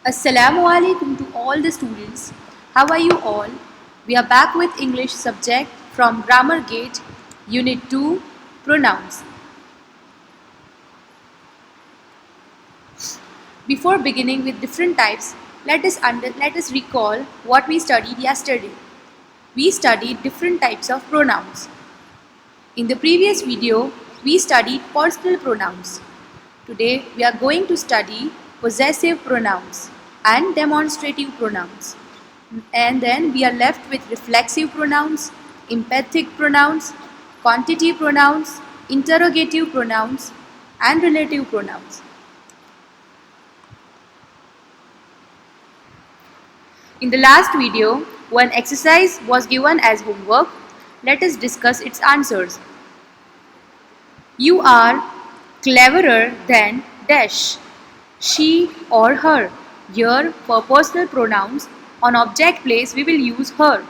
Assalamu alaikum to all the students. How are you all? We are back with English subject from Grammar Gate, Unit 2, Pronouns. Before beginning with different types, let us recall what we studied yesterday. We studied different types of pronouns. In the previous video, we studied personal pronouns. Today, we are going to study possessive pronouns and demonstrative pronouns. And then we are left with reflexive pronouns, emphatic pronouns, quantity pronouns, interrogative pronouns, and relative pronouns. In the last video, one exercise was given as homework. Let us discuss its answers. You are cleverer than dash, she or her. Here, for personal pronouns, on object place we will use her.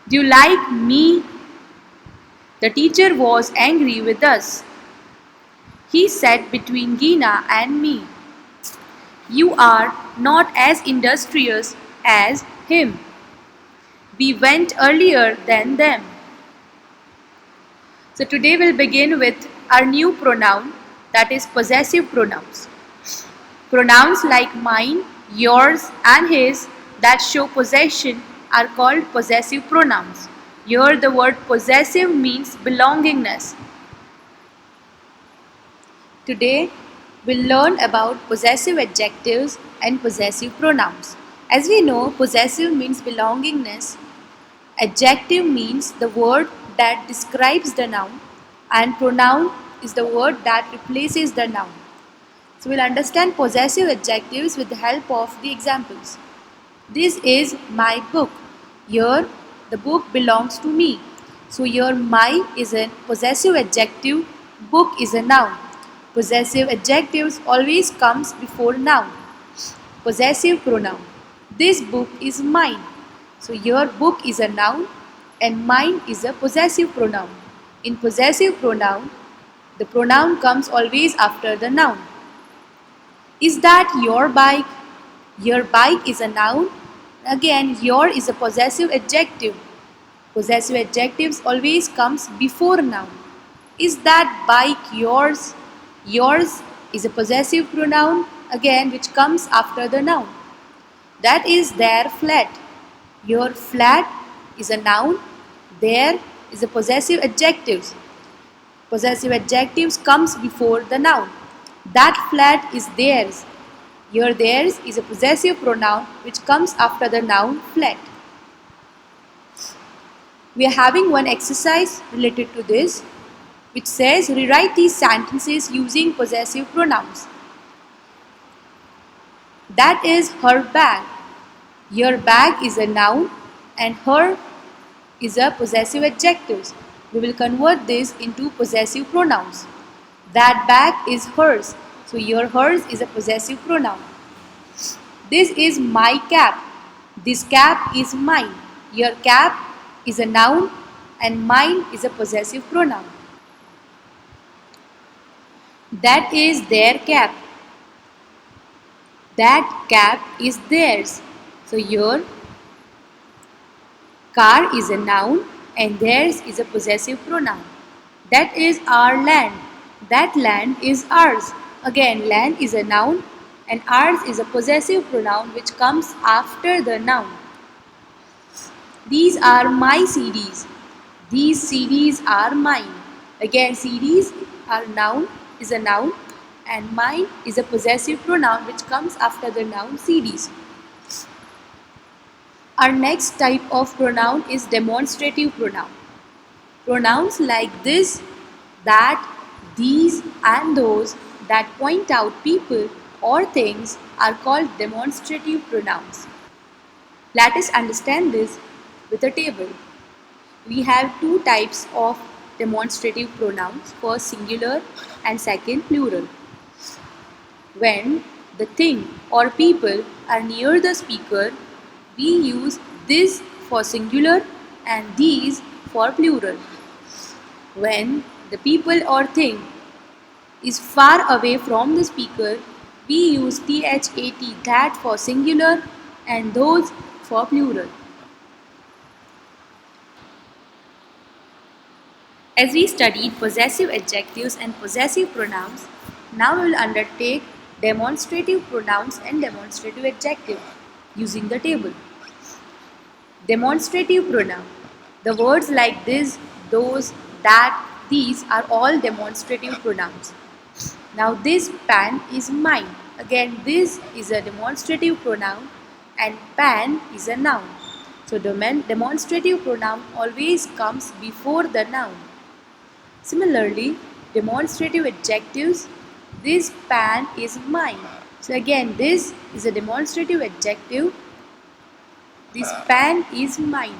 Do you like me? The teacher was angry with us. He sat between Gina and me. You are not as industrious as him. We went earlier than them. So today we'll begin with our new pronoun, that is possessive pronouns. Pronouns like mine, yours and his that show possession are called possessive pronouns. Here the word possessive means belongingness. Today we'll learn about possessive adjectives and possessive pronouns. As we know, possessive means belongingness. Adjective means the word that describes the noun, and pronoun is the word that replaces the noun. So we'll understand possessive adjectives with the help of the examples. This is my book. Here the book belongs to me. So here my is a possessive adjective, book is a noun. Possessive adjectives always comes before noun. Possessive pronoun. This book is mine. So your book is a noun and mine is a possessive pronoun. In possessive pronoun, the pronoun comes always after the noun. Is that your bike? Your bike is a noun. Again, your is a possessive adjective. Possessive adjectives always comes before noun. Is that bike yours? Yours is a possessive pronoun, again which comes after the noun. That is their flat. Your flat is a noun. There is a possessive adjective. Possessive adjectives comes before the noun. That flat is theirs. Your theirs is a possessive pronoun which comes after the noun flat. We are having one exercise related to this, which says rewrite these sentences using possessive pronouns. That is her bag. Your bag is a noun and her is a possessive adjective. We will convert this into possessive pronouns. That bag is hers. So your hers is a possessive pronoun. This is my cap. This cap is mine. Your cap is a noun and mine is a possessive pronoun. That is their cap. That cap is theirs. So your car is a noun and theirs is a possessive pronoun. That is our land. That land is ours. Again, land is a noun and ours is a possessive pronoun which comes after the noun. These are my CDs. These CDs are mine. Again, CDs are noun, is a noun and mine is a possessive pronoun which comes after the noun CDs. Our next type of pronoun is demonstrative pronoun. Pronouns like this, that, these and those that point out people or things are called demonstrative pronouns. Let us understand this with a table. We have two types of demonstrative pronouns, first singular and second plural. When the thing or people are near the speaker, we use this for singular and these for plural. When the people or thing is far away from the speaker, We use that, that for singular, and those for plural. As we studied possessive adjectives and possessive pronouns, now we will undertake demonstrative pronouns and demonstrative adjectives using the table. Demonstrative pronoun. The words like this, those, that, these are all demonstrative pronouns. Now this pen is mine. Again, this is a demonstrative pronoun and pen is a noun. So demonstrative pronoun always comes before the noun. Similarly, demonstrative adjectives, this pen is mine. So again, this is a demonstrative adjective, this pen is mine.